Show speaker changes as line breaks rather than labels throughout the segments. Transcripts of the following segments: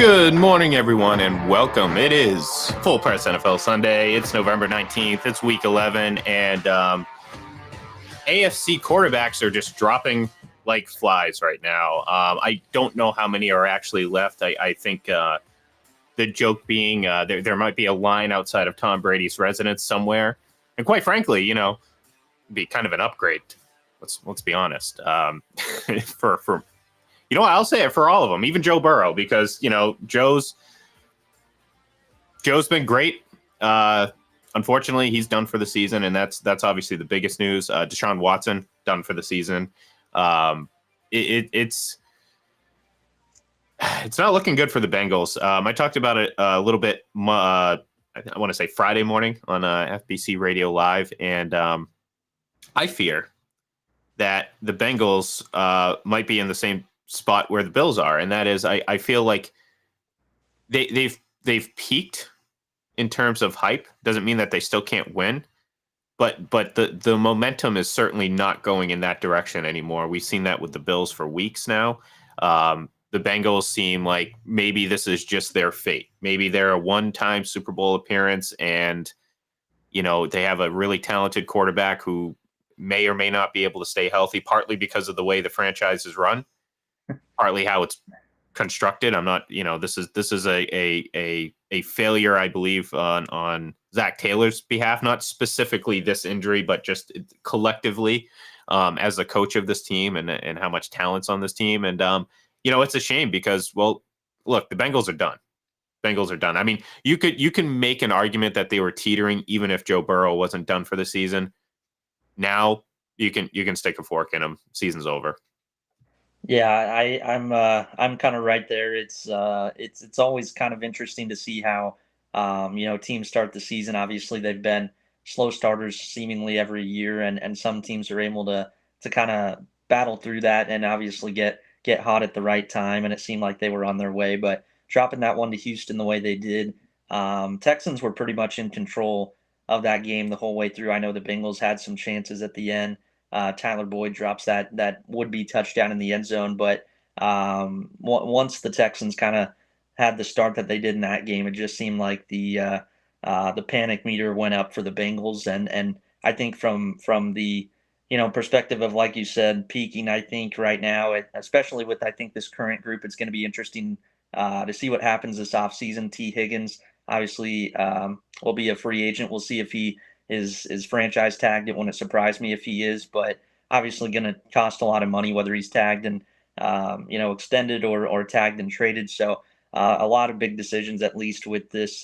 Good morning, everyone, and welcome. It is Full Press NFL Sunday. It's November 19th. It's Week 11, and AFC quarterbacks are just dropping like flies right now. I don't know how many are actually left. I think the joke being there might be a line outside of Tom Brady's residence somewhere. And quite frankly, it'd be kind of an upgrade. Let's be honest. For I'll say it for all of them, even Joe Burrow, because Joe's been great. Unfortunately, he's done for the season, and that's obviously the biggest news. Deshaun Watson done for the season. It's not looking good for the Bengals. I talked about it a little bit. I want to say Friday morning on FBC Radio Live, and I fear that the Bengals might be in the same spot where the Bills are, and that is I feel like they've peaked in terms of hype. Doesn't mean that they still can't win, but the momentum is certainly not going in that direction anymore. We've seen that with the Bills for weeks now. The Bengals seem like maybe this is just their fate. Maybe they're a one-time Super Bowl appearance, and they have a really talented quarterback who may or may not be able to stay healthy, partly because of the way the franchise is run, partly how it's constructed. I'm not, this is a failure, I believe, on Zach Taylor's behalf, not specifically this injury, but just collectively as a coach of this team and how much talent's on this team. And, it's a shame because, well, look, the Bengals are done. Bengals are done. I mean, you can make an argument that they were teetering even if Joe Burrow wasn't done for the season. Now you can stick a fork in them. Season's over.
Yeah, I'm kind of right there. It's always kind of interesting to see how teams start the season. Obviously, they've been slow starters seemingly every year, and some teams are able to kind of battle through that and obviously get hot at the right time. And it seemed like they were on their way, but dropping that one to Houston the way they did, Texans were pretty much in control of that game the whole way through. I know the Bengals had some chances at the end. Tyler Boyd drops that would-be touchdown in the end zone, but once the Texans kind of had the start that they did in that game, it just seemed like the panic meter went up for the Bengals, and I think from the perspective of, like you said, peaking, I think right now, especially with I think this current group, it's going to be interesting to see what happens this offseason. T. Higgins obviously will be a free agent. We'll see if he is franchise tagged. It wouldn't surprise me if he is, but obviously going to cost a lot of money whether he's tagged and extended or tagged and traded. So a lot of big decisions, at least with this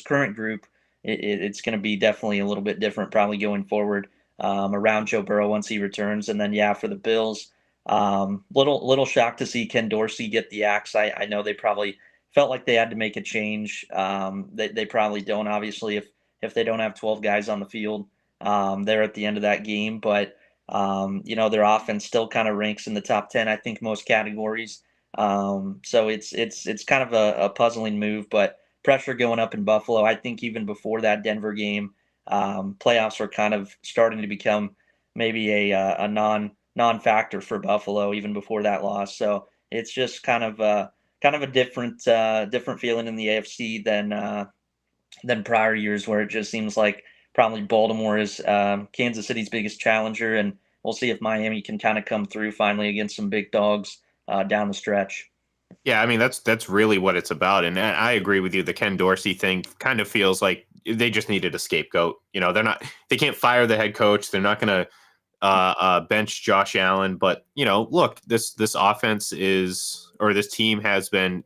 current group. It's going to be definitely a little bit different probably going forward around Joe Burrow once he returns. And then for the Bills, little shocked to see Ken Dorsey get the axe. I know they probably felt like they had to make a change. They probably don't, obviously, if they don't have 12 guys on the field there at the end of that game. But, their offense still kind of ranks in the top 10, I think, most categories. So it's kind of a puzzling move, but pressure going up in Buffalo. I think even before that Denver game, playoffs were kind of starting to become maybe a non-factor for Buffalo even before that loss. So it's just kind of a different feeling in the AFC than prior years, where it just seems like probably Baltimore is Kansas City's biggest challenger, and we'll see if Miami can kind of come through finally against some big dogs down the stretch.
Yeah, I mean that's really what it's about, and I agree with you. The Ken Dorsey thing kind of feels like they just needed a scapegoat. They can't fire the head coach. They're not going to bench Josh Allen, but look, this offense this team has been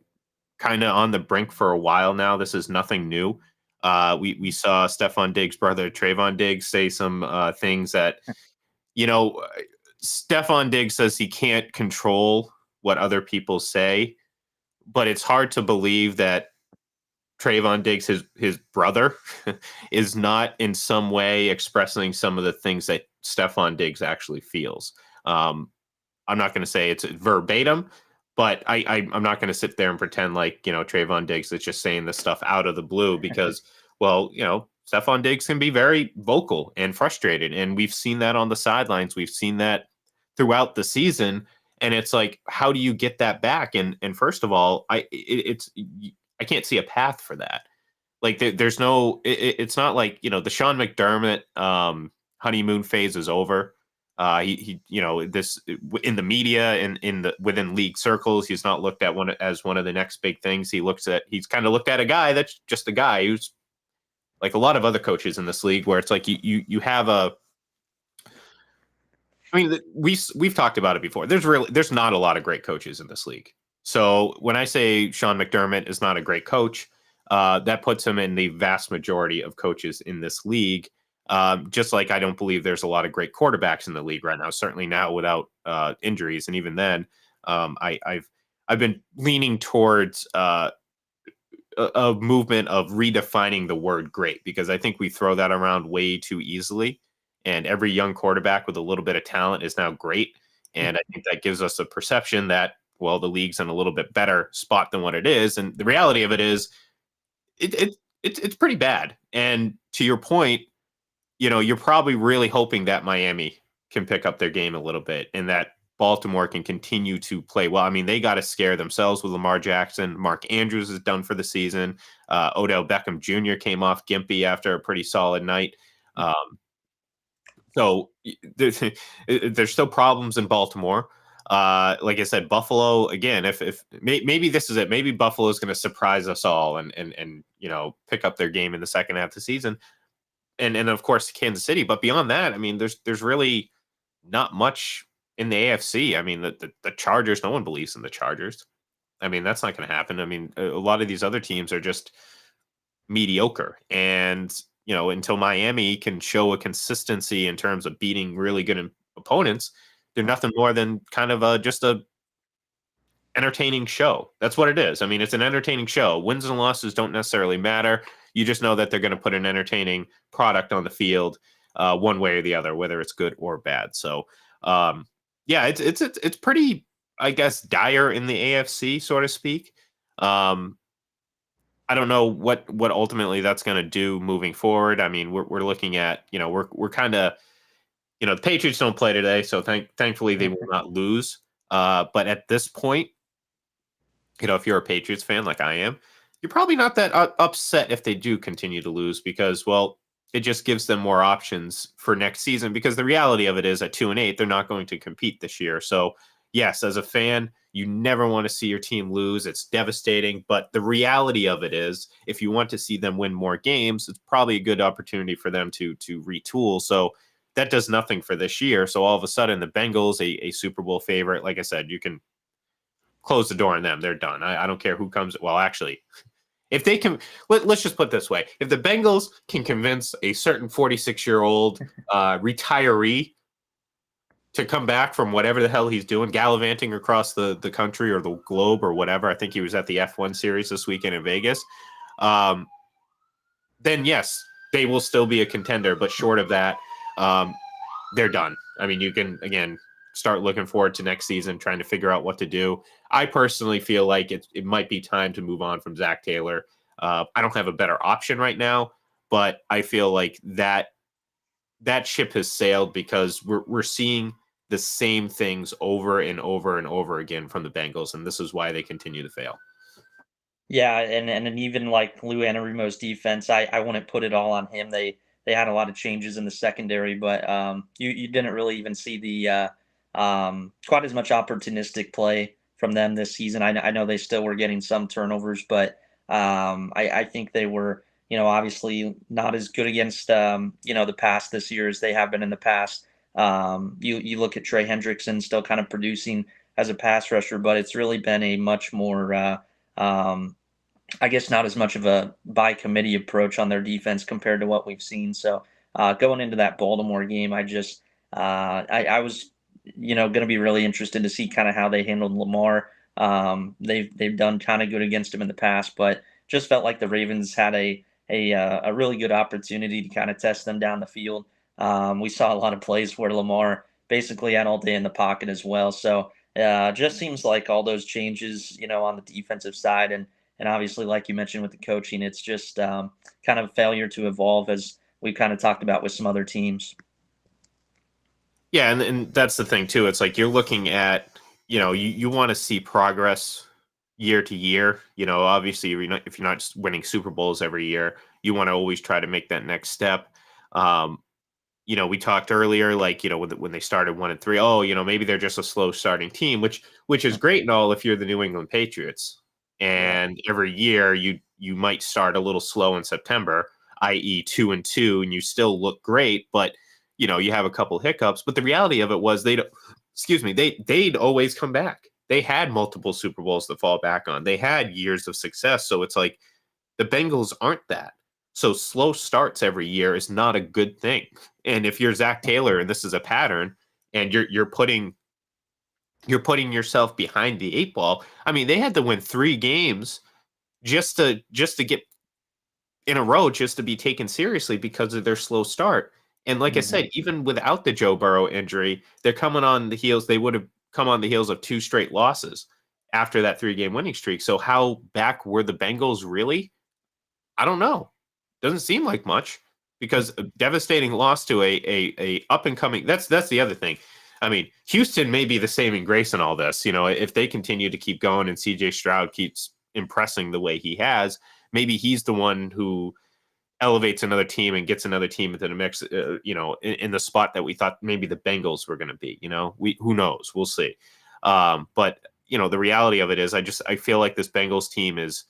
kind of on the brink for a while now. This is nothing new. We saw Stephon Diggs' brother Trayvon Diggs say some things that Stephon Diggs says he can't control what other people say, but it's hard to believe that Trayvon Diggs, his brother, is not in some way expressing some of the things that Stephon Diggs actually feels. I'm not going to say it's verbatim, but I'm not going to sit there and pretend like, Trayvon Diggs is just saying this stuff out of the blue because, well, Stephon Diggs can be very vocal and frustrated. And we've seen that on the sidelines. We've seen that throughout the season. And it's like, how do you get that back? And first of all, I can't see a path for that. Like there's no, it's not like, the Sean McDermott honeymoon phase is over. This in the media and within league circles, he's not looked at as one of the next big things. He's kind of looked at a guy that's just a guy who's like a lot of other coaches in this league, where it's like you have a. I mean, we've talked about it before. There's not a lot of great coaches in this league. So when I say Sean McDermott is not a great coach, that puts him in the vast majority of coaches in this league. Just like I don't believe there's a lot of great quarterbacks in the league right now. Certainly now without injuries, and even then, I've been leaning towards a movement of redefining the word great, because I think we throw that around way too easily. And every young quarterback with a little bit of talent is now great. And I think that gives us a perception that, well, the league's in a little bit better spot than what it is. And the reality of it is it's pretty bad. And to your point, you're probably really hoping that Miami can pick up their game a little bit and that Baltimore can continue to play well. I mean, they got to scare themselves with Lamar Jackson. Mark Andrews is done for the season. Odell Beckham Jr. came off gimpy after a pretty solid night. So there's still problems in Baltimore. Like I said, Buffalo again. If maybe this is it. Maybe Buffalo is going to surprise us all and pick up their game in the second half of the season, and of course Kansas City. But beyond that, I mean, there's really not much in the AFC. I mean, the Chargers. No one believes in the Chargers. I mean, that's not going to happen. I mean, a lot of these other teams are just mediocre, and until Miami can show a consistency in terms of beating really good opponents, they're nothing more than kind of just a entertaining show. That's what it is. I mean, it's an entertaining show. Wins and losses don't necessarily matter. You just know that they're going to put an entertaining product on the field, one way or the other, whether it's good or bad. So, yeah, it's pretty, I guess, dire in the AFC, so to speak. I don't know what ultimately that's going to do moving forward. I mean, we're looking at, we're kind of, the Patriots don't play today, so thankfully they will not lose. But at this point, if you're a Patriots fan like I am, you're probably not that upset if they do continue to lose, because, well, it just gives them more options for next season, because the reality of it is at 2-8, they're not going to compete this year. So yes, as a fan, you never want to see your team lose. It's devastating. But the reality of it is, if you want to see them win more games, it's probably a good opportunity for them to retool. So that does nothing for this year. So all of a sudden, the Bengals, a Super Bowl favorite, like I said, you can close the door on them. They're done. I don't care who comes. Well, actually, if they can, let's just put it this way. If the Bengals can convince a certain 46-year-old retiree to come back from whatever the hell he's doing, gallivanting across the country or the globe or whatever. I think he was at the F1 series this weekend in Vegas. Then yes, they will still be a contender, but short of that, they're done. I mean, you can, again, start looking forward to next season, trying to figure out what to do. I personally feel like it might be time to move on from Zach Taylor. I don't have a better option right now, but I feel like that ship has sailed, because we're seeing the same things over and over and over again from the Bengals, and this is why they continue to fail.
Yeah, and even like Lou Anarumo's defense, I wouldn't put it all on him. They had a lot of changes in the secondary, but you didn't really even see the quite as much opportunistic play from them this season. I know they still were getting some turnovers, but I think they were, obviously not as good against the pass this year as they have been in the past. You look at Trey Hendrickson still kind of producing as a pass rusher, but it's really been a much more I guess not as much of a by committee approach on their defense compared to what we've seen. So going into that Baltimore game, I was going to be really interested to see kind of how they handled Lamar. They've done kind of good against him in the past, but just felt like the Ravens had a really good opportunity to kind of test them down the field. We saw a lot of plays where Lamar basically had all day in the pocket as well. So just seems like all those changes, on the defensive side, and obviously, like you mentioned with the coaching, it's just kind of failure to evolve, as we kind of talked about with some other teams.
Yeah, and that's the thing too. It's like you're looking at, you want to see progress year to year. Obviously, if you're not winning Super Bowls every year, you want to always try to make that next step. We talked earlier, like, when they started 1-3, maybe they're just a slow starting team, which is great and all if you're the New England Patriots. And every year you might start a little slow in September, i.e. 2-2, and you still look great, but you have a couple hiccups. But the reality of it was they'd always come back. They had multiple Super Bowls to fall back on. They had years of success. So it's like the Bengals aren't that. So slow starts every year is not a good thing. And if you're Zach Taylor and this is a pattern, and you're putting yourself behind the eight ball. I mean, they had to win 3 games just to get in a row, just to be taken seriously because of their slow start. And like I said, even without the Joe Burrow injury, they're coming on the heels. They would have come on the heels of 2 straight losses after that 3-game winning streak. So how back were the Bengals really? I don't know. Doesn't seem like much, because a devastating loss to a up and coming. That's the other thing. I mean, Houston may be the saving grace in all this. If they continue to keep going and CJ Stroud keeps impressing the way he has, maybe he's the one who elevates another team and gets another team into the mix. In the spot that we thought maybe the Bengals were going to be. Who knows? We'll see. But the reality of it is, I feel like this Bengals team is.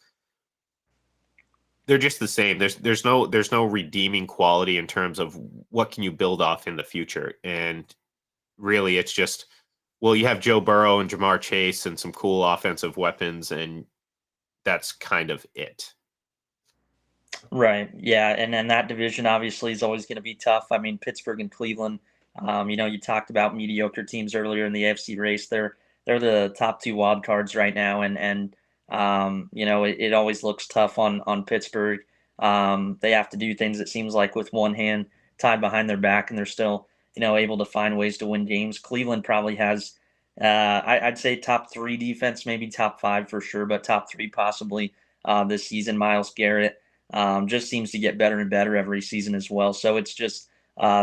They're just the same. There's no redeeming quality in terms of what can you build off in the future. And really, it's just, well, you have Joe Burrow and Jamar Chase and some cool offensive weapons, and that's kind of it.
Right. Yeah. And then that division obviously is always going to be tough. I mean, Pittsburgh and Cleveland. You talked about mediocre teams earlier in the AFC race. They're the top 2 wild cards right now, and it always looks tough on Pittsburgh. They have to do things, it seems like, with one hand tied behind their back, and they're still able to find ways to win games. Cleveland probably has, I'd say, top 3 defense, maybe top 5 for sure, but top 3 possibly this season. Myles Garrett just seems to get better and better every season as well. So it's just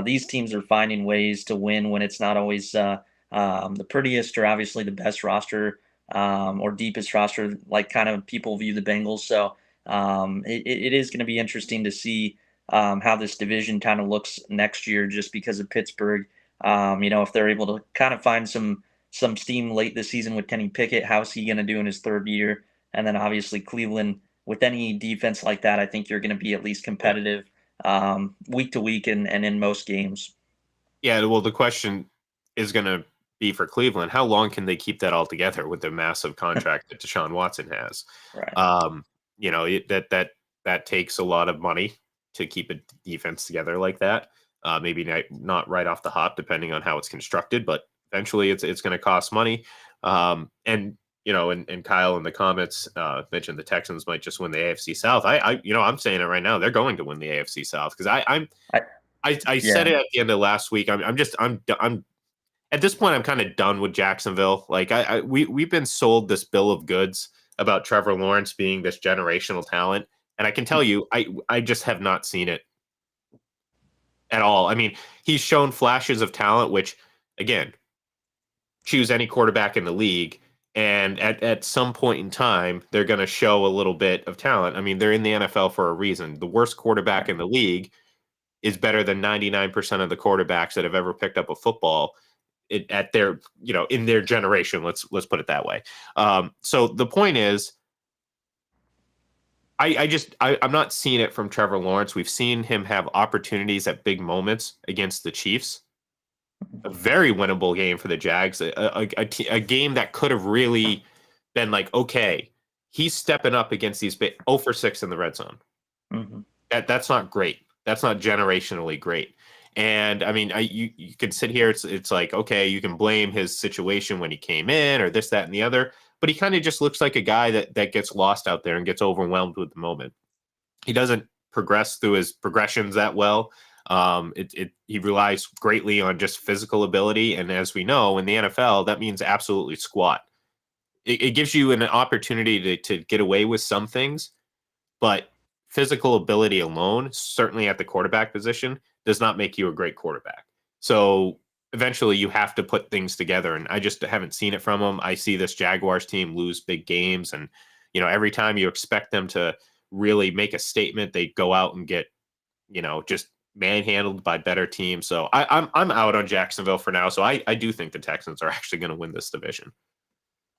these teams are finding ways to win when it's not always the prettiest or obviously the best roster or deepest roster, like kind of people view the Bengals. So it is going to be interesting to see how this division kind of looks next year, just because of Pittsburgh. If they're able to kind of find some steam late this season with Kenny Pickett, how's he going to do in his 3rd year? And then obviously Cleveland, with any defense like that, I think you're going to be at least competitive week to week and in most games.
Yeah, well, the question is going to be for Cleveland, how long can they keep that all together with the massive contract that Deshaun Watson has?
Right.
That takes a lot of money to keep a defense together like that. Maybe not right off the hop, depending on how it's constructed, but eventually it's going to cost money. And Kyle in the comments mentioned the Texans might just win the AFC South. I'm saying it right now. They're going to win the AFC South, because I said it at the end of last week. I'm at this point, I'm kind of done with Jacksonville. Like we've been sold this bill of goods about Trevor Lawrence being this generational talent, and I can tell you, I just have not seen it at all. I mean, he's shown flashes of talent, which, again, choose any quarterback in the league, and at some point in time, they're going to show a little bit of talent. I mean, they're in the NFL for a reason. The worst quarterback in the league is better than 99% of the quarterbacks that have ever picked up a football at their, in their generation. Let's put it that way. So the point is, I'm not seeing it from Trevor Lawrence. We've seen him have opportunities at big moments against the Chiefs. A very winnable game for the Jags, a game that could have really been like, okay, he's stepping up against these 0 for 6 in the red zone.
Mm-hmm.
That's not great. That's not generationally great. And I mean, you could sit here. It's like, okay, you can blame his situation when he came in or this, that, and the other. But he kind of just looks like a guy that gets lost out there and gets overwhelmed with the moment. He doesn't progress through his progressions that well. He relies greatly on just physical ability. And as we know, in the NFL, that means absolutely squat. It gives you an opportunity to get away with some things, but physical ability alone, certainly at the quarterback position, does not make you a great quarterback. So eventually you have to put things together, and I just haven't seen it from them. I see this Jaguars team lose big games, and every time you expect them to really make a statement, they go out and get just manhandled by better teams. So I'm out on Jacksonville for now. So I do think the Texans are actually going to win this division.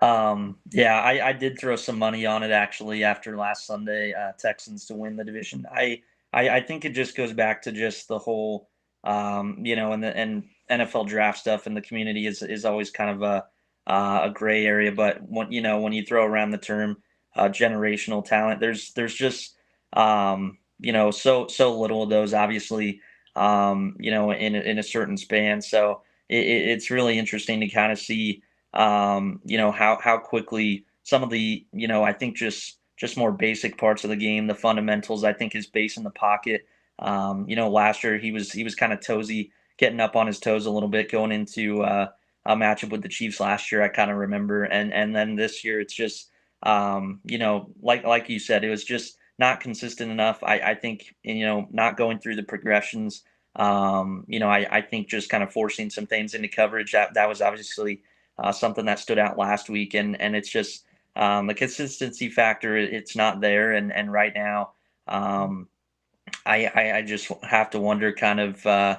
Yeah, I did throw some money on it actually after last Sunday, Texans to win the division. I think it just goes back to just the whole, and NFL draft stuff in the community is always kind of a gray area. But when you throw around the term generational talent, there's just so little of those obviously, in a certain span. So it's really interesting to kind of see how quickly some of the, I think just more basic parts of the game, the fundamentals, I think his base in the pocket. Last year he was kind of toesy, getting up on his toes a little bit going into a matchup with the Chiefs last year. I kind of remember, and then this year it's just like you said, it was just not consistent enough. I think not going through the progressions. I think just kind of forcing some things into coverage that was obviously something that stood out last week, and it's just the consistency factor. It's not there, and right now, I just have to wonder, kind of,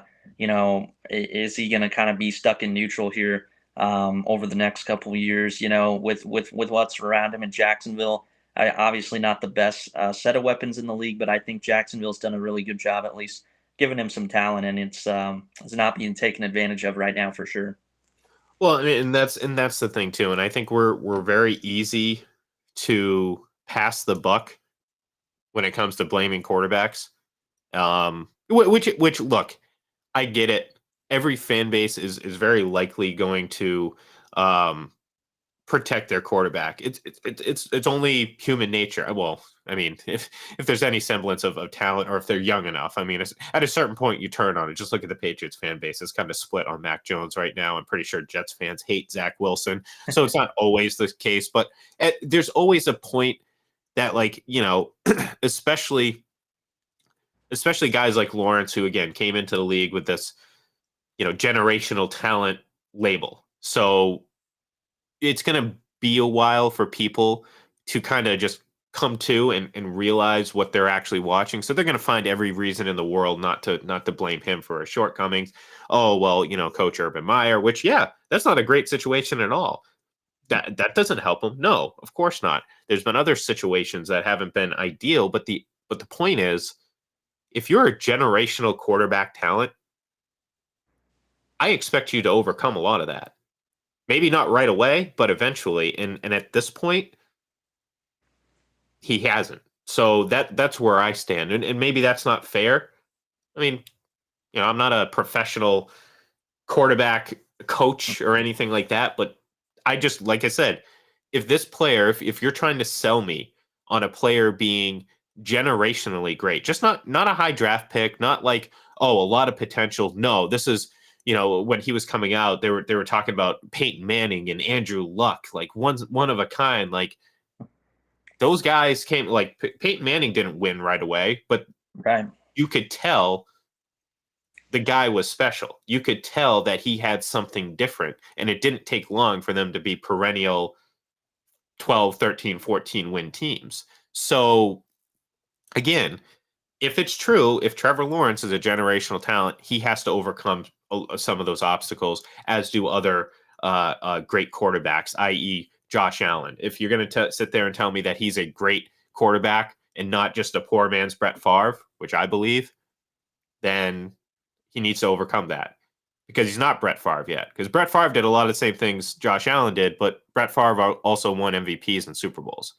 is he going to kind of be stuck in neutral here over the next couple of years? With what's around him in Jacksonville. Obviously, not the best set of weapons in the league, but I think Jacksonville's done a really good job, at least giving him some talent, and it's not being taken advantage of right now for sure.
Well, I mean, and that's the thing too. And I think we're very easy to pass the buck when it comes to blaming quarterbacks. Which look, I get it. Every fan base is very likely going to um, protect their quarterback. It's only human nature. Well, I mean, if there's any semblance of talent, or if they're young enough, I mean, at a certain point you turn on it. Just look at the Patriots fan base; it's kind of split on Mac Jones right now. I'm pretty sure Jets fans hate Zach Wilson, so it's not always the case. But there's always a point that, like, especially guys like Lawrence, who again came into the league with this generational talent label. So it's going to be a while for people to kind of just come to and realize what they're actually watching. So they're going to find every reason in the world not to blame him for his shortcomings. Oh, well, Coach Urban Meyer, which, yeah, that's not a great situation at all. That doesn't help him. No, of course not. There's been other situations that haven't been ideal, but the point is, if you're a generational quarterback talent, I expect you to overcome a lot of that. Maybe not right away, but eventually. And at this point, he hasn't. So that's where I stand. And maybe that's not fair. I mean, I'm not a professional quarterback coach or anything like that, but I just, like I said, if this player, if you're trying to sell me on a player being generationally great, just not a high draft pick, not like, oh, a lot of potential. No, this is, when he was coming out, they were talking about Peyton Manning and Andrew Luck, like one of a kind. Like, those guys came, like, Peyton Manning didn't win right away, but
Right.
you could tell the guy was special. You could tell that he had something different, and it didn't take long for them to be perennial 12, 13, 14 win teams. So again, if it's true, if Trevor Lawrence is a generational talent, he has to overcome some of those obstacles, as do other great quarterbacks, i.e., Josh Allen. If you're going to sit there and tell me that he's a great quarterback and not just a poor man's Brett Favre, which I believe, then he needs to overcome that, because he's not Brett Favre yet. Because Brett Favre did a lot of the same things Josh Allen did, but Brett Favre also won MVPs and Super Bowls.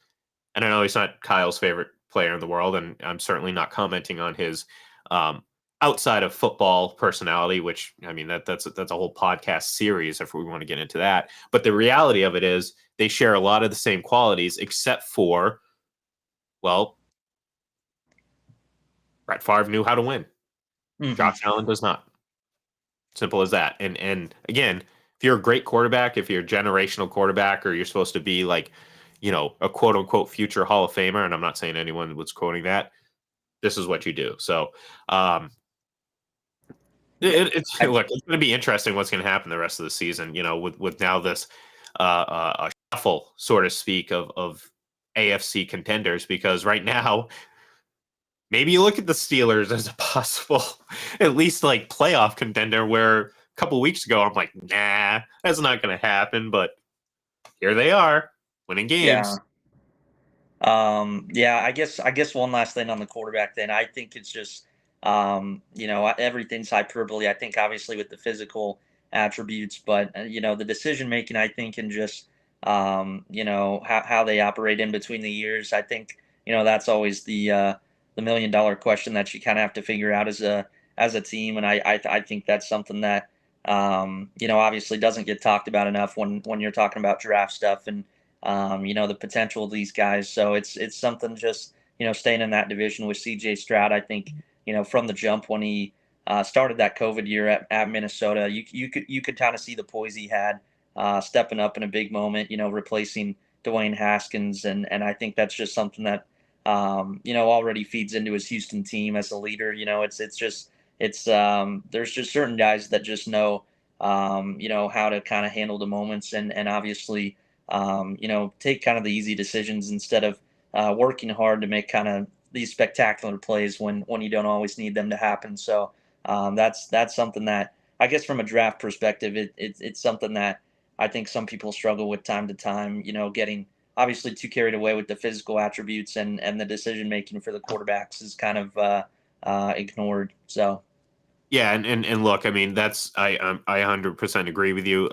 And I know he's not Kyle's favorite player in the world, and I'm certainly not commenting on his outside of football personality, which, I mean, that's a whole podcast series if we want to get into that. But the reality of it is they share a lot of the same qualities, except for, well, Brett Favre knew how to win.
Hmm.
Josh Allen does not. Simple as that. And again, if you're a great quarterback, if you're a generational quarterback, or you're supposed to be like, a quote unquote future Hall of Famer, and I'm not saying anyone was quoting that, this is what you do. So Look, it's going to be interesting what's going to happen the rest of the season. With now this a shuffle, so to speak, of AFC contenders, because right now maybe you look at the Steelers as a possible, at least like playoff contender. Where a couple weeks ago I'm like, nah, that's not going to happen. But here they are, winning
Yeah.
games.
Yeah, I guess one last thing on the quarterback then. I think it's just everything's hyperbole. I think obviously with the physical attributes, but the decision making, I think, and just how they operate in between the years. I think, that's always the $1 million question that you kind of have to figure out as a team. And I think that's something that obviously doesn't get talked about enough when you're talking about draft stuff and the potential of these guys. So it's something just staying in that division with C.J. Stroud. I think from the jump when he started that COVID year at Minnesota, you could kind of see the poise he had, stepping up in a big moment. Replacing Dwayne Haskins, and I think that's just something that already feeds into his Houston team as a leader. It's there's just certain guys that just know how to kind of handle the moments and obviously take kind of the easy decisions instead of working hard to make kind of these spectacular plays when you don't always need them to happen. So that's something that I guess from a draft perspective, it's something that I think some people struggle with time to time. Getting obviously too carried away with the physical attributes and the decision making for the quarterbacks is kind of ignored. So
Yeah, and look, I mean, I 100% agree with you.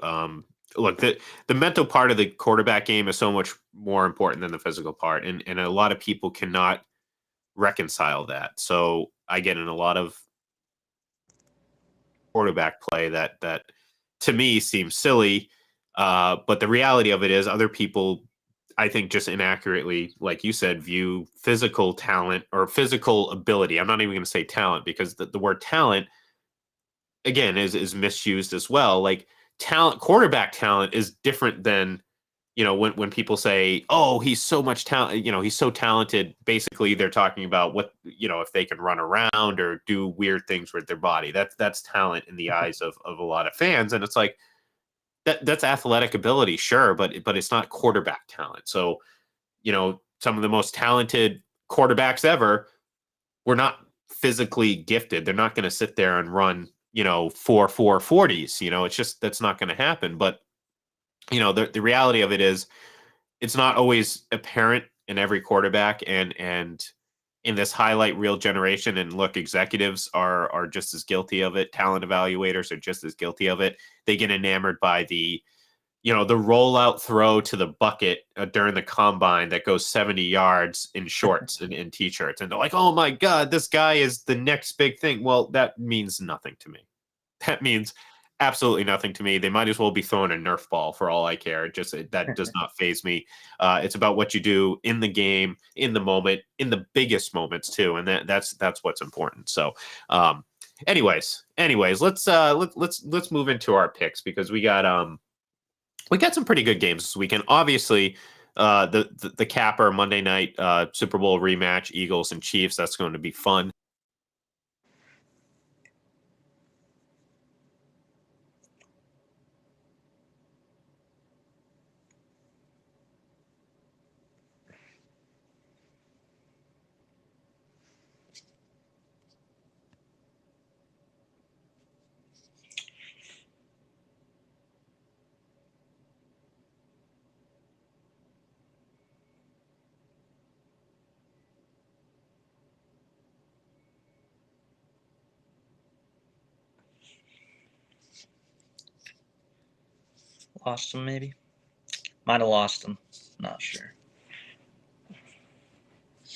Look, the mental part of the quarterback game is so much more important than the physical part, and a lot of people cannot reconcile that. So I get in a lot of quarterback play that to me seems silly, but the reality of it is other people, I think, just inaccurately, like you said, view physical talent or physical ability. I'm not even going to say talent because the word talent again is misused as well. Like talent, quarterback talent is different than when people say, "Oh, he's so much talent," he's so talented. Basically, they're talking about what if they can run around or do weird things with their body. That's talent in the eyes of a lot of fans, and it's like that's athletic ability, sure, but it's not quarterback talent. So some of the most talented quarterbacks ever were not physically gifted. They're not going to sit there and run 4.40s. It's just that's not going to happen. But the reality of it is it's not always apparent in every quarterback, and in this highlight reel generation. And look, executives are just as guilty of it. Talent evaluators are just as guilty of it. They get enamored by the rollout throw to the bucket during the combine that goes 70 yards in shorts and in t-shirts, and they're like, oh my god, this guy is the next big thing. Well, that means nothing to me. That means absolutely nothing to me. They might as well be throwing a Nerf ball for all I care. That does not phase me. It's about what you do in the game, in the moment, in the biggest moments too, and that's what's important. So, anyways, let's move into our picks because we got some pretty good games this weekend. Obviously, the capper Monday night Super Bowl rematch, Eagles and Chiefs. That's going to be fun.
lost him maybe. Might have lost him. Not sure. Let's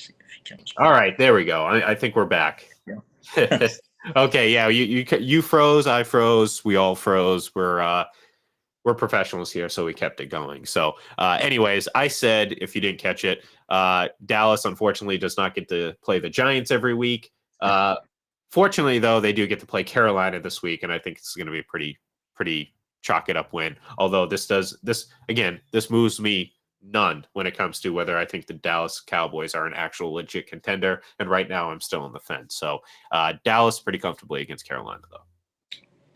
see if he comes
All
back.
right, there we go. I think we're back.
Yeah.
Okay, yeah, you froze, I froze, we all froze. We're professionals here, so we kept it going. So, anyways, I said if you didn't catch it, Dallas unfortunately does not get to play the Giants every week. Fortunately, though, they do get to play Carolina this week, and I think it's going to be a pretty chalk it up win. Although this moves me none when it comes to whether I think the Dallas Cowboys are an actual legit contender. And right now, I'm still on the fence. So Dallas pretty comfortably against Carolina, though.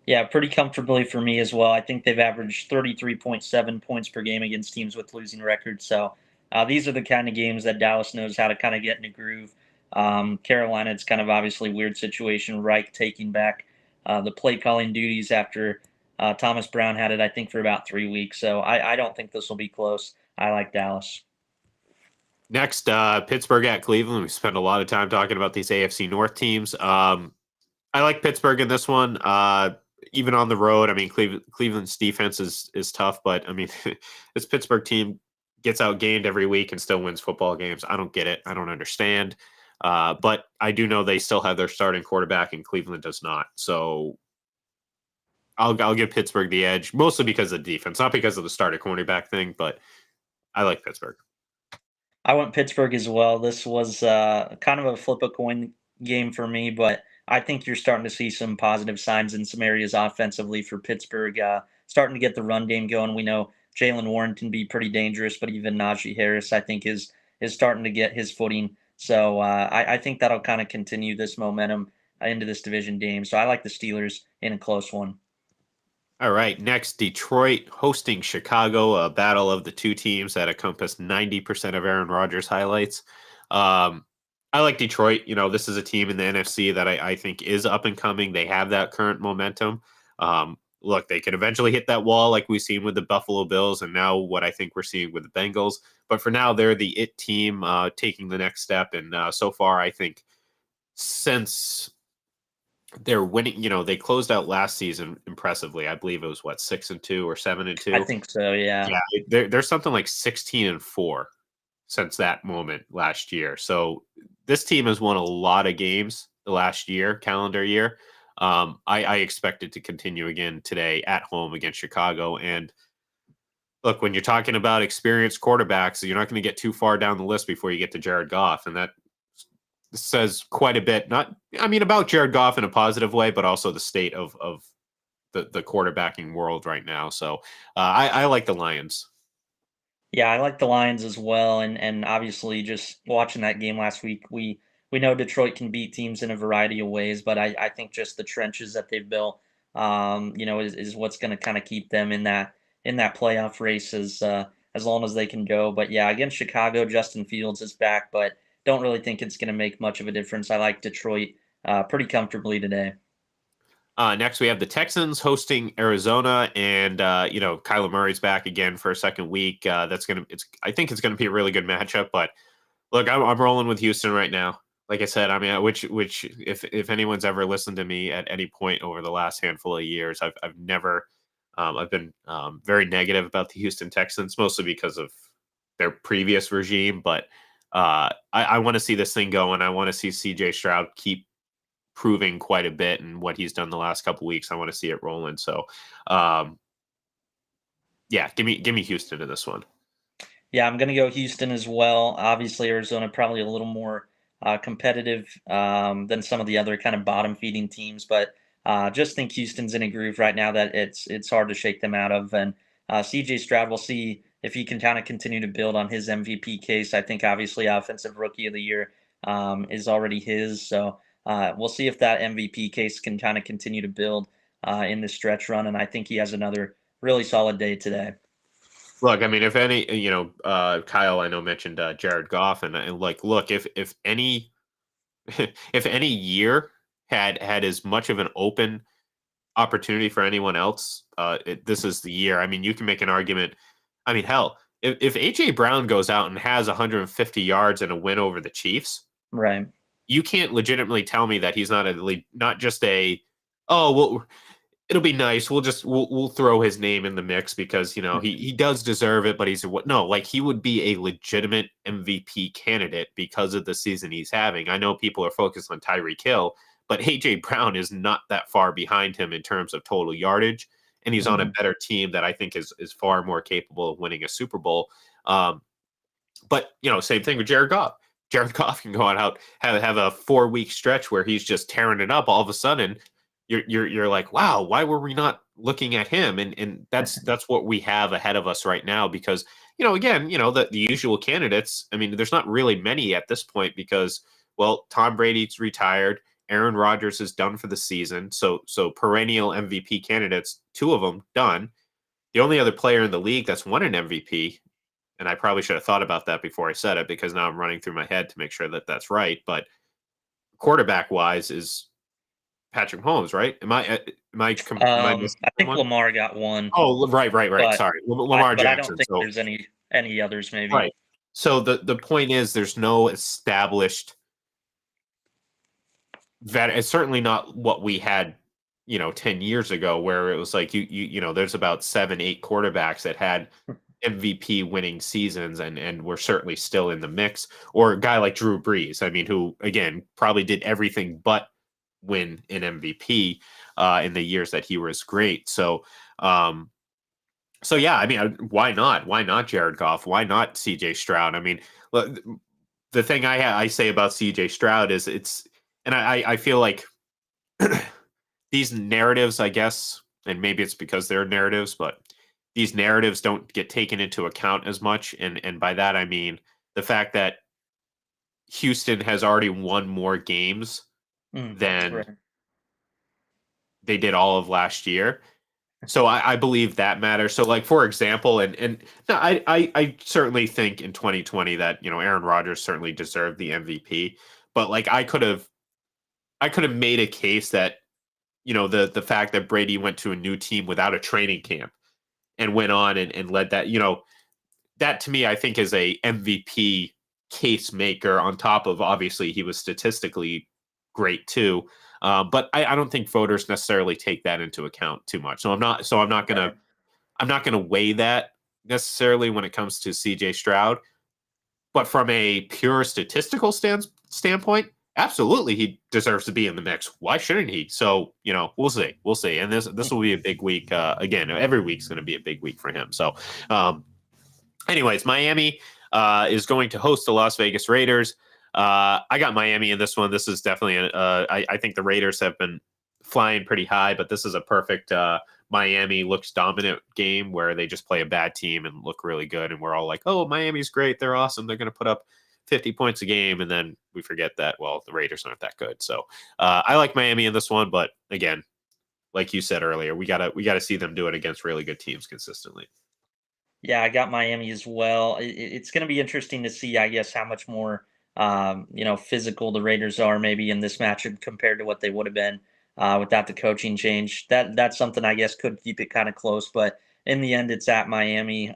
Yeah, pretty comfortably for me as well. I think they've averaged 33.7 points per game against teams with losing records. So these are the kind of games that Dallas knows how to kind of get in a groove. Carolina, it's kind of obviously weird situation. Reich taking back the play calling duties after Thomas Brown had it, I think, for about 3 weeks. So I don't think this will be close. I like Dallas.
Next, Pittsburgh at Cleveland. We spent a lot of time talking about these AFC North teams. I like Pittsburgh in this one. Even on the road, I mean, Cleveland's defense is tough, but I mean, this Pittsburgh team gets outgained every week and still wins football games. I don't get it. I don't understand. But I do know they still have their starting quarterback, and Cleveland does not. So I'll give Pittsburgh the edge, mostly because of the defense, not because of the starting cornerback thing. But I like Pittsburgh.
I went Pittsburgh as well. This was kind of a flip a coin game for me, but I think you're starting to see some positive signs in some areas offensively for Pittsburgh. Starting to get the run game going. We know Jalen Warren can be pretty dangerous, but even Najee Harris, I think, is starting to get his footing. So I think that'll kind of continue this momentum into this division game. So I like the Steelers in a close one.
All right, next, Detroit hosting Chicago, a battle of the two teams that encompass 90% of Aaron Rodgers highlights. I like Detroit. You know, this is a team in the NFC that I think is up and coming. They have that current momentum. Look, they could eventually hit that wall like we've seen with the Buffalo Bills, and now what I think we're seeing with the Bengals. But for now, they're the it team taking the next step. And so far, I think since they're winning, you know, they closed out last season impressively. I believe it was what, 6-2 or 7-2.
I think so. Yeah.
Yeah, there's something like 16-4 since that moment last year. So this team has won a lot of games the last year, calendar year. I expect it to continue again today at home against Chicago. And look, when you're talking about experienced quarterbacks, you're not going to get too far down the list before you get to Jared Goff, and that says quite a bit. Not, I mean, about Jared Goff in a positive way, but also the state of the quarterbacking world right now. So I like the Lions.
Yeah, I like the Lions as well, and obviously just watching that game last week, we know Detroit can beat teams in a variety of ways, but I think just the trenches that they've built, is what's going to kind of keep them in that playoff race as long as they can go. But yeah, against Chicago, Justin Fields is back, but don't really think it's going to make much of a difference. I like Detroit pretty comfortably today.
Next, we have the Texans hosting Arizona, and you know, Kyler Murray's back again for a second week. I think it's gonna be a really good matchup. But look, I'm rolling with Houston right now. Like I said, I mean, which if anyone's ever listened to me at any point over the last handful of years, I've never, I've been very negative about the Houston Texans, mostly because of their previous regime. But I want to see this thing going. I want to see C.J. Stroud keep proving quite a bit, and what he's done the last couple weeks. I want to see it rolling. So, yeah, give me Houston in this one.
Yeah, I'm going to go Houston as well. Obviously, Arizona probably a little more competitive than some of the other kind of bottom feeding teams, but just think Houston's in a groove right now that it's hard to shake them out of. And CJ Stroud, we'll see if he can kind of continue to build on his MVP case. I think obviously Offensive Rookie of the Year is already his, so we'll see if that MVP case can kind of continue to build in this stretch run. And I think he has another really solid day today.
Look, I mean, if any, you know, Kyle, I know mentioned Jared Goff, and like, look, if any, if any year had as much of an open opportunity for anyone else, this is the year. I mean, you can make an argument. I mean, hell, if AJ Brown goes out and has 150 yards and a win over the Chiefs,
Right.
you can't legitimately tell me that he's not not just a, oh, well, it'll be nice. We'll throw his name in the mix because, you know, he does deserve it, but he's what? No, like, he would be a legitimate MVP candidate because of the season he's having. I know people are focused on Tyreek Hill, but AJ Brown is not that far behind him in terms of total yardage, and he's on a
Mhm.
better team that I think is far more capable of winning a Super Bowl. But, you know, same thing with Jared Goff. Jared Goff can go out have a 4-week stretch where he's just tearing it up. All of a sudden, you're like, wow, why were we not looking at him? And that's what we have ahead of us right now, because, you know, again, you know, the usual candidates. I mean, there's not really many at this point because, well, Tom Brady's retired. Aaron Rodgers is done for the season. So perennial MVP candidates, 2 of them done. The only other player in the league that's won an MVP, and I probably should have thought about that before I said it because now I'm running through my head to make sure that that's right. But quarterback wise is Patrick Mahomes, right? Am I missing
I think
someone?
Lamar got one,
Oh, right.
but
Sorry, Lamar
I don't
Jackson.
think
So
there's any others maybe.
right. So the point is, there's no established vet. It's certainly not what we had, 10 years ago, where it was like there's about 7, 8 quarterbacks that had MVP winning seasons and we're certainly still in the mix. Or a guy like Drew Brees, I mean, who again probably did everything but win an MVP in the years that he was great. So yeah, I mean, why not? Why not Jared Goff? Why not CJ Stroud? I mean, look, the thing I say about CJ Stroud is and I feel like these narratives, I guess, and maybe it's because they're narratives, but these narratives don't get taken into account as much. And by that I mean the fact that Houston has already won more games than
Right.
they did all of last year. So I believe that matters. So, like, for example, and no, I certainly think in 2020 that Aaron Rodgers certainly deserved the MVP, but like I could have made a case that the fact that Brady went to a new team without a training camp and went on and led that, that to me I think is a MVP case maker, on top of obviously he was statistically great too. But I don't think voters necessarily take that into account too much. So I'm not gonna
Right.
weigh that necessarily when it comes to CJ Stroud. But from a pure statistical standpoint, absolutely he deserves to be in the mix. Why shouldn't he? So, we'll see. We'll see. And this will be a big week. Again, every week's going to be a big week for him. So, anyways, Miami is going to host the Las Vegas Raiders. I got Miami in this one. This is definitely I think the Raiders have been flying pretty high, but this is a perfect Miami looks dominant game where they just play a bad team and look really good, and we're all like, "Oh, Miami's great. They're awesome. They're going to put up 50 points a game," and then we forget that the Raiders aren't that good. So I like Miami in this one, but again, like you said earlier, we gotta see them do it against really good teams consistently.
Yeah, I got Miami as well. It's going to be interesting to see, I guess, how much more physical the Raiders are maybe in this matchup compared to what they would have been without the coaching change. That's something I guess could keep it kind of close, but in the end, it's at Miami.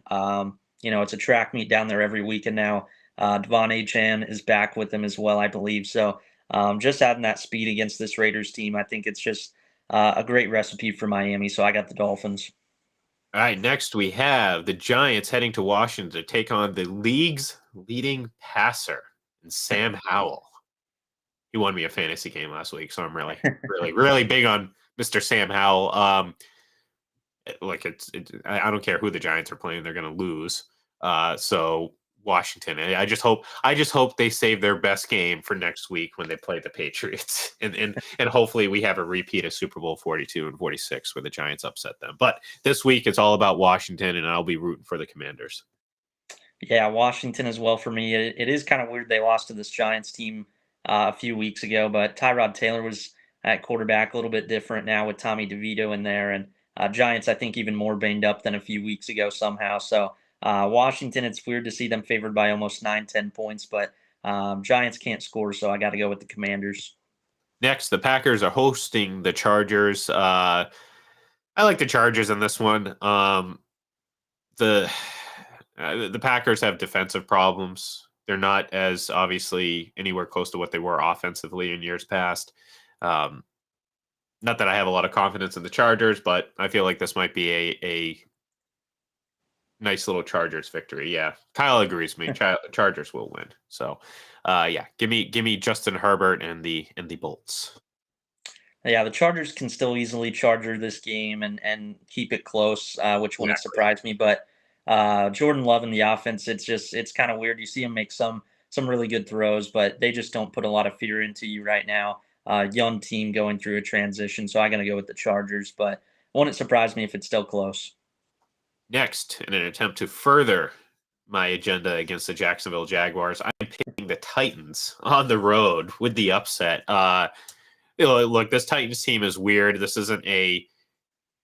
It's a track meet down there every week, and now Devon Achan is back with them as well, I believe. So just having that speed against this Raiders team, I think it's just a great recipe for Miami. So I got the Dolphins.
All right, next we have the Giants heading to Washington to take on the league's leading passer, Sam Howell. He won me a fantasy game last week, so I'm really big on Mr. Sam Howell. Like I don't care who the Giants are playing; they're going to lose. So Washington, I just hope they save their best game for next week when they play the Patriots, and hopefully we have a repeat of Super Bowl 42 and 46 where the Giants upset them. But this week it's all about Washington, and I'll be rooting for the Commanders.
Yeah, Washington as well for me. It is kind of weird they lost to this Giants team a few weeks ago, but Tyrod Taylor was at quarterback, a little bit different now with Tommy DeVito in there, and Giants I think even more banged up than a few weeks ago somehow. So Washington, it's weird to see them favored by almost 9, 10 points, but Giants can't score, so I got to go with the Commanders.
Next, the Packers are hosting the Chargers. I like the Chargers in this one. The the Packers have defensive problems. They're not as obviously anywhere close to what they were offensively in years past. Um, Not that I have a lot of confidence in the Chargers, but I feel like this might be a nice little Chargers victory. Yeah, Kyle agrees with me. Chargers will win. So, yeah, give me Justin Herbert and the Bolts.
Yeah, the Chargers can still easily charger this game and keep it close, which wouldn't
Exactly.
surprise me. But Jordan Love in the offense, it's kind of weird. You see him make some really good throws, but they just don't put a lot of fear into you right now. Young team going through a transition, so I'm gonna go with the Chargers. But wouldn't surprise me if it's still close.
Next, in an attempt to further my agenda against the Jacksonville Jaguars, I'm picking the Titans on the road with the upset. Look, this Titans team is weird. This isn't a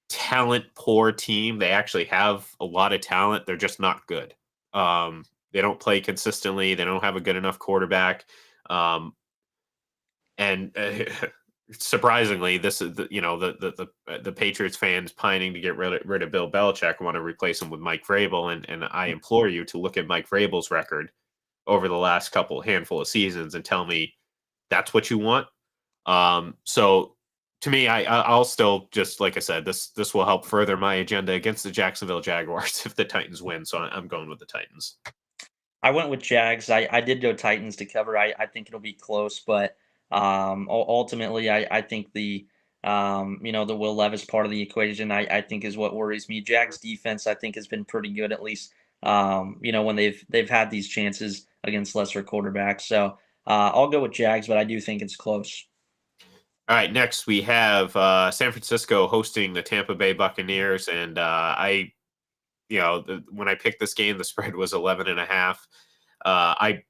talent poor team. They actually have a lot of talent. They're just not good. They don't play consistently. They don't have a good enough quarterback. And surprisingly, this is the Patriots fans pining to get rid of Bill Belichick want to replace him with Mike Vrabel, and I implore you to look at Mike Vrabel's record over the last handful of seasons and tell me that's what you want. So to me, I'll still, just like I said, this will help further my agenda against the Jacksonville Jaguars if the Titans win. So I'm going with the Titans.
I went with Jags. I did go Titans to cover. I think it'll be close, but ultimately, I think the Will Levis part of the equation, I think is what worries me. Jags defense, I think, has been pretty good, at least when they've had these chances against lesser quarterbacks. So I'll go with Jags, but I do think it's close.
All right, next we have San Francisco hosting the Tampa Bay Buccaneers, and when I picked this game, the spread was 11.5. I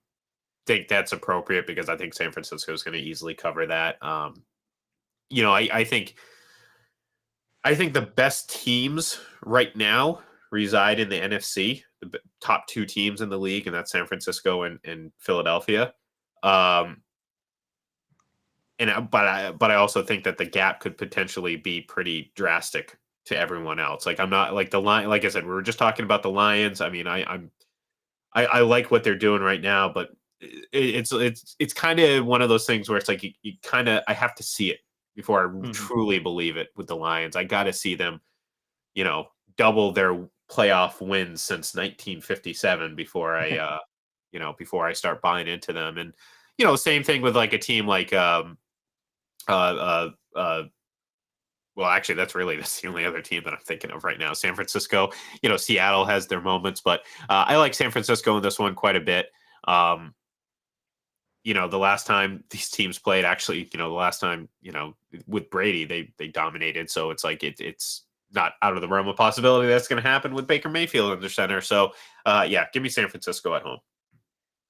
think that's appropriate because I think San Francisco is going to easily cover that. I think the best teams right now reside in the NFC, the top two teams in the league, and that's San Francisco and Philadelphia. But I also think that the gap could potentially be pretty drastic to everyone else. Like, I'm not like the Lion. Like I said, we were just talking about the Lions. I mean, I like what they're doing right now, but it's kind of one of those things where it's like you kind of, I have to see it before I truly believe it with the Lions. I got to see them, double their playoff wins since 1957 before I before I start buying into them. And same thing with like a team like well, actually, that's the only other team that I'm thinking of right now. San Francisco, Seattle has their moments, but I like San Francisco in this one quite a bit. The last time these teams played, actually, the last time, with Brady, they dominated. So it's like it's not out of the realm of possibility that's going to happen with Baker Mayfield in their center. So give me San Francisco at home.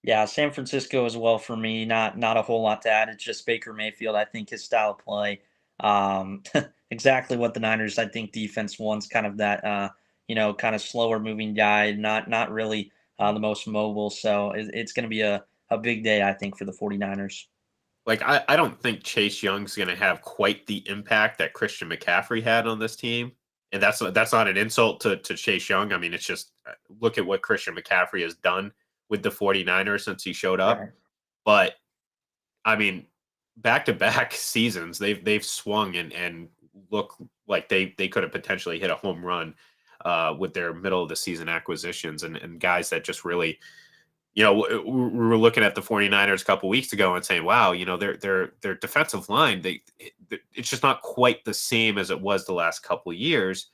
Yeah, San Francisco as well for me. Not a whole lot to add. It's just Baker Mayfield. I think his style of play, exactly what the Niners, I think, defense wants. Kind of that, kind of slower moving guy. Not really the most mobile. So it's going to be a big day, I think, for the 49ers.
Like, I don't think Chase Young's going to have quite the impact that Christian McCaffrey had on this team. And that's not an insult to Chase Young. I mean, it's just look at what Christian McCaffrey has done with the 49ers since he showed up. Right. But I mean, back-to-back seasons, they've swung and look like they could have potentially hit a home run with their middle of the season acquisitions and guys that just really, we were looking at the 49ers a couple weeks ago and saying, wow, their defensive line, it's just not quite the same as it was the last couple of years.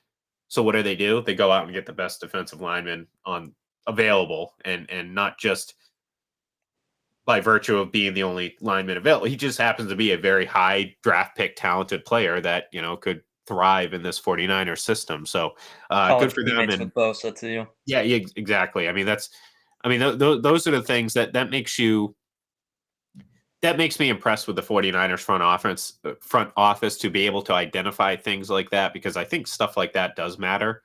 So what do? They go out and get the best defensive lineman available and not just by virtue of being the only lineman available. He just happens to be a very high draft pick talented player that, could thrive in this 49er system. So good for them. And
with Bosa too.
Yeah, exactly. I mean, those are the things that makes me impressed with the 49ers front office to be able to identify things like that, because I think stuff like that does matter.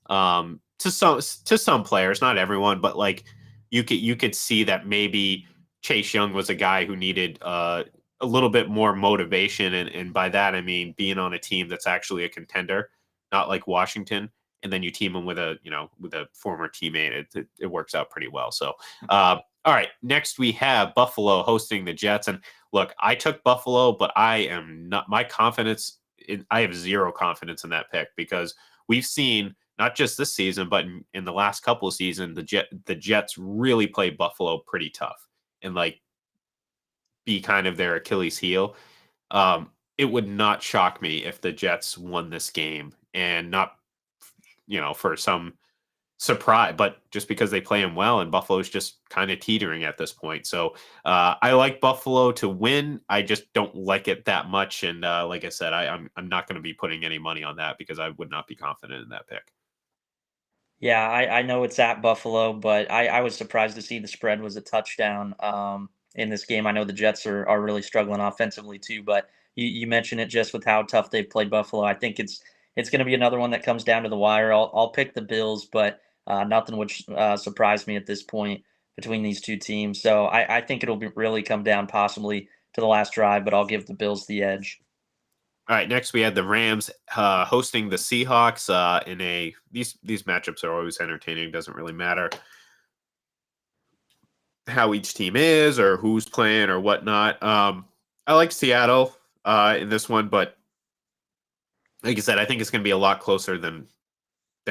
To some players, not everyone, but like you could see that maybe Chase Young was a guy who needed a little bit more motivation, and by that I mean being on a team that's actually a contender, not like Washington. And then you team him with a former teammate. It works out pretty well. So, all right, next we have Buffalo hosting the Jets. And look, I took Buffalo, but I am not. I have zero confidence in that pick because we've seen, not just this season, but in the last couple of seasons, the Jets really play Buffalo pretty tough and like be kind of their Achilles heel. It would not shock me if the Jets won this game, and not, for some surprise, but just because they play them well, and Buffalo's just kind of teetering at this point. So I like Buffalo to win. I just don't like it that much. And like I said, I'm not going to be putting any money on that because I would not be confident in that pick.
Yeah, I know it's at Buffalo, but I was surprised to see the spread was a touchdown in this game. I know the Jets are really struggling offensively too, but You mentioned it just with how tough they've played Buffalo. I think it's going to be another one that comes down to the wire. I'll pick the Bills, but nothing would surprise me at this point between these two teams. So I think it'll really come down possibly to the last drive, but I'll give the Bills the edge.
All right, next we had the Rams hosting the Seahawks in a these matchups are always entertaining. Doesn't really matter how each team is or who's playing or whatnot. I like Seattle in this one, but like I said, I think it's going to be a lot closer than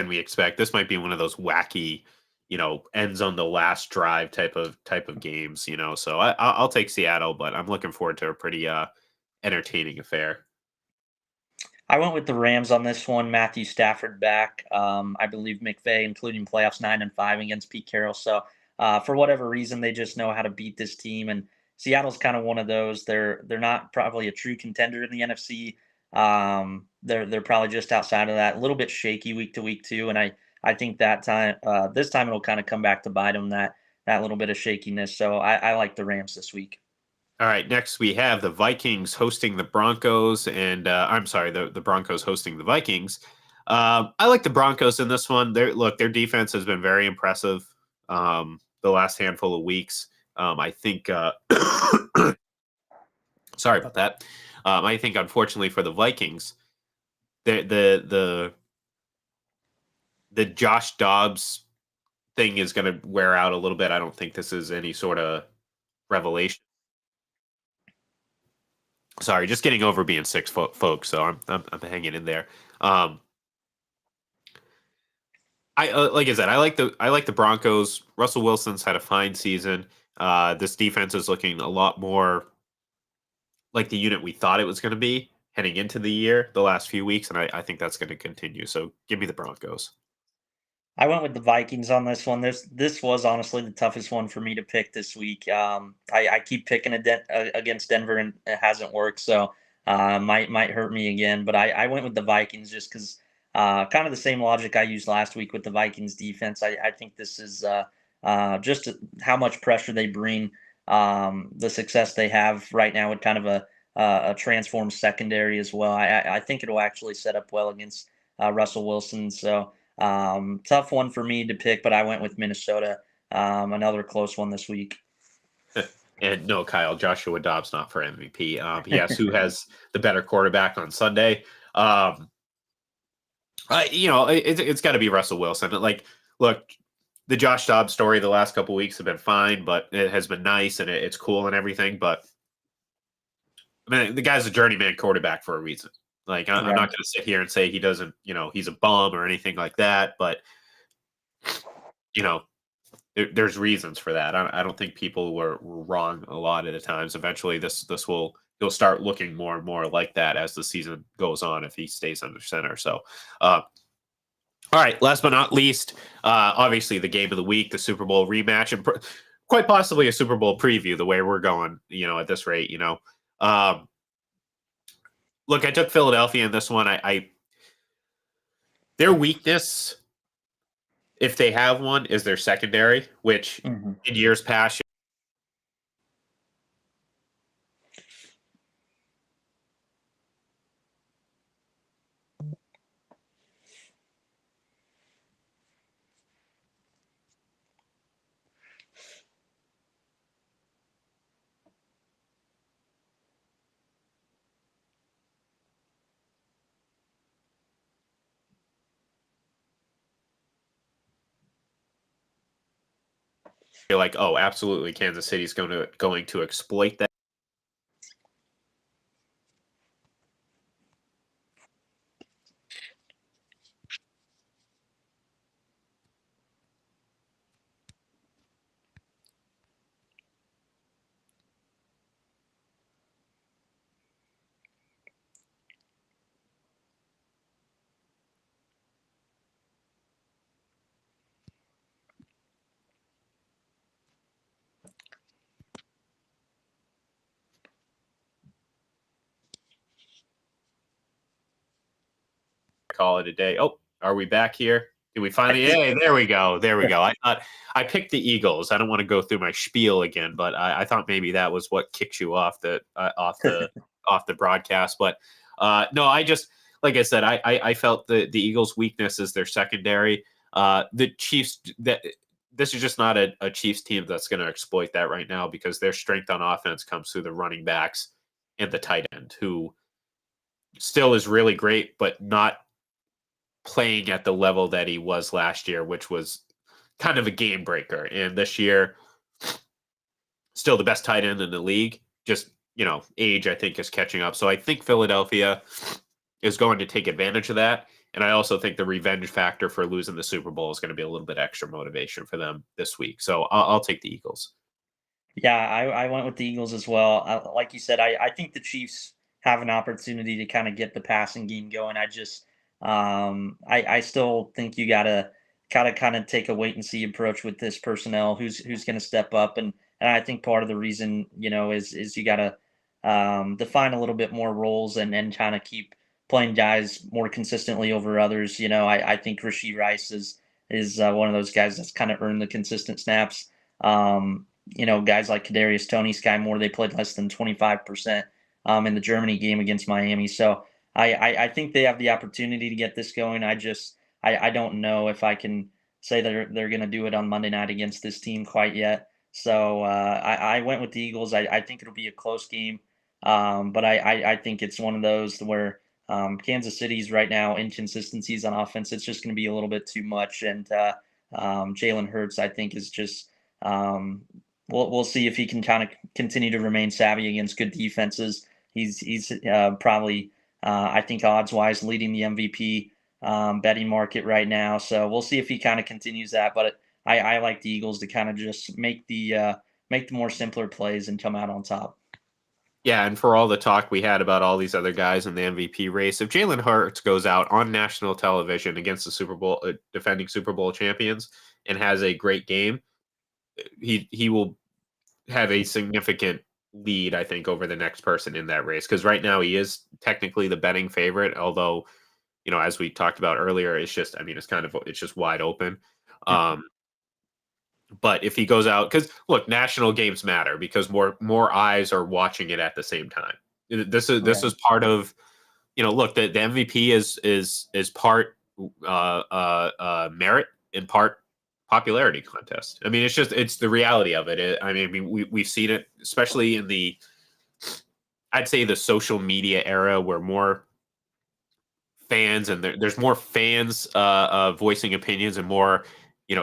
we expect. This might be one of those wacky, ends on the last drive type of games. So I'll take Seattle, but I'm looking forward to a pretty entertaining affair.
I went with the Rams on this one. Matthew Stafford back. I believe McVay, including playoffs 9-5 against Pete Carroll. So for whatever reason, they just know how to beat this team. And Seattle's kind of one of those. They're not probably a true contender in the NFC. They're probably just outside of that. A little bit shaky week to week too. And I think that time this time it'll kind of come back to bite them that little bit of shakiness. So I like the Rams this week.
All right, next we have the Vikings hosting the Broncos, and I'm sorry, the Broncos hosting the Vikings. I like the Broncos in this one. Their defense has been very impressive the last handful of weeks. I think, sorry about that. I think, unfortunately for the Vikings, the Josh Dobbs thing is going to wear out a little bit. I don't think this is any sort of revelation. Sorry, just getting over being sick, folks. So I'm hanging in there. I like I said, I like the Broncos. Russell Wilson's had a fine season. This defense is looking a lot more like the unit we thought it was going to be heading into the year, the last few weeks, and I think that's going to continue. So give me the Broncos.
I went with the Vikings on this one. This was honestly the toughest one for me to pick this week. I keep picking against Denver and it hasn't worked, so might hurt me again. But I went with the Vikings just because kind of the same logic I used last week with the Vikings defense. I think this is just how much pressure they bring, the success they have right now with kind of a transformed secondary as well. I think it'll actually set up well against Russell Wilson. So. Tough one for me to pick, but I went with Minnesota. Another close one this week.
And no, Kyle, Joshua Dobbs not for MVP. Yes, who has the better quarterback on Sunday? It's got to be Russell Wilson. Like, look, the Josh Dobbs story the last couple of weeks have been fine, but it has been nice and it's cool and everything. But I mean, the guy's a journeyman quarterback for a reason. Like, I'm not going to sit here and say he doesn't, he's a bum or anything like that. But, there's reasons for that. I don't think people were wrong a lot of the times. Eventually, he'll start looking more and more like that as the season goes on if he stays under center. So, all right, last but not least, obviously the game of the week, the Super Bowl rematch, and quite possibly a Super Bowl preview the way we're going, at this rate, Look, I took Philadelphia in this one. Their weakness, if they have one, is their secondary, which in years past. You're like, oh, absolutely, Kansas City's going to exploit that. Call it a day. Oh, are we back here? Did we finally? Hey, there we go. There we go. I thought I picked the Eagles. I don't want to go through my spiel again, but I thought maybe that was what kicked you off the off the broadcast. But no, I just, like I said, I felt the Eagles' weakness is their secondary. The Chiefs, that this is just not a Chiefs team that's going to exploit that right now, because their strength on offense comes through the running backs and the tight end, who still is really great, but not playing at the level that he was last year, which was kind of a game breaker. And this year, still the best tight end in the league. Just, age, I think, is catching up. So I think Philadelphia is going to take advantage of that. And I also think the revenge factor for losing the Super Bowl is going to be a little bit extra motivation for them this week. So I'll take the Eagles.
Yeah, I went with the Eagles as well. Like you said, I think the Chiefs have an opportunity to kind of get the passing game going. I still think you gotta kind of take a wait and see approach with this personnel. Who's going to step up, and I think part of the reason is you gotta define a little bit more roles and kind of keep playing guys more consistently over others. I think Rasheed Rice is one of those guys that's kind of earned the consistent snaps. Guys like Kadarius Toney, Sky Moore, they played less than 25% in the Germany game against Miami. So I think they have the opportunity to get this going. I don't know if I can say they're going to do it on Monday night against this team quite yet. So I went with the Eagles. I think it'll be a close game, but I think it's one of those where Kansas City's right now inconsistencies on offense. It's just going to be a little bit too much, and Jalen Hurts, I think, is just we'll see if he can kind of continue to remain savvy against good defenses. He's probably I think odds wise leading the MVP betting market right now. So we'll see if he kind of continues that. But I like the Eagles to kind of just make the more simpler plays and come out on top.
Yeah, and for all the talk we had about all these other guys in the MVP race, if Jalen Hurts goes out on national television against the Super Bowl defending Super Bowl champions and has a great game, he will have a significant lead, I think, over the next person in that race. Because right now he is technically the betting favorite, although, as we talked about earlier, it's just it's just wide open. But if he goes out, because look, national games matter because more eyes are watching it at the same time. This is part of, look, the MVP is part merit and part popularity contest. I mean, it's the reality of it. We've seen it, especially in I'd say the social media era, where more fans and there's more fans voicing opinions and more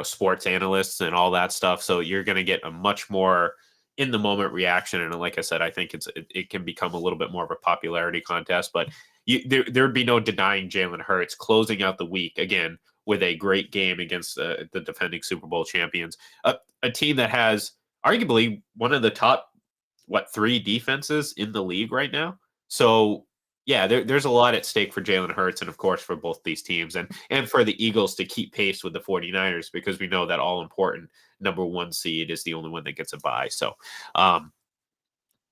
sports analysts and all that stuff. So you're going to get a much more in the moment reaction. And like I said, I think it can become a little bit more of a popularity contest. But there'd be no denying Jalen Hurts closing out the week again with a great game against the defending Super Bowl champions, a team that has arguably one of the top 3 defenses in the league right now. So yeah, there's a lot at stake for Jalen Hurts and, of course, for both these teams and for the Eagles to keep pace with the 49ers, because we know that all-important number 1 seed is the only one that gets a bye. So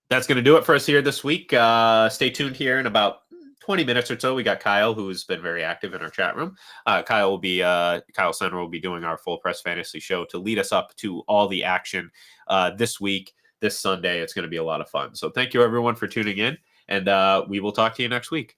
that's going to do it for us here this week. Stay tuned here in about 20 minutes or so. We got Kyle, who's been very active in our chat room. Kyle Center will be doing our Full Press Fantasy show to lead us up to all the action this week, this Sunday. It's going to be a lot of fun. So thank you, everyone, for tuning in. And we will talk to you next week.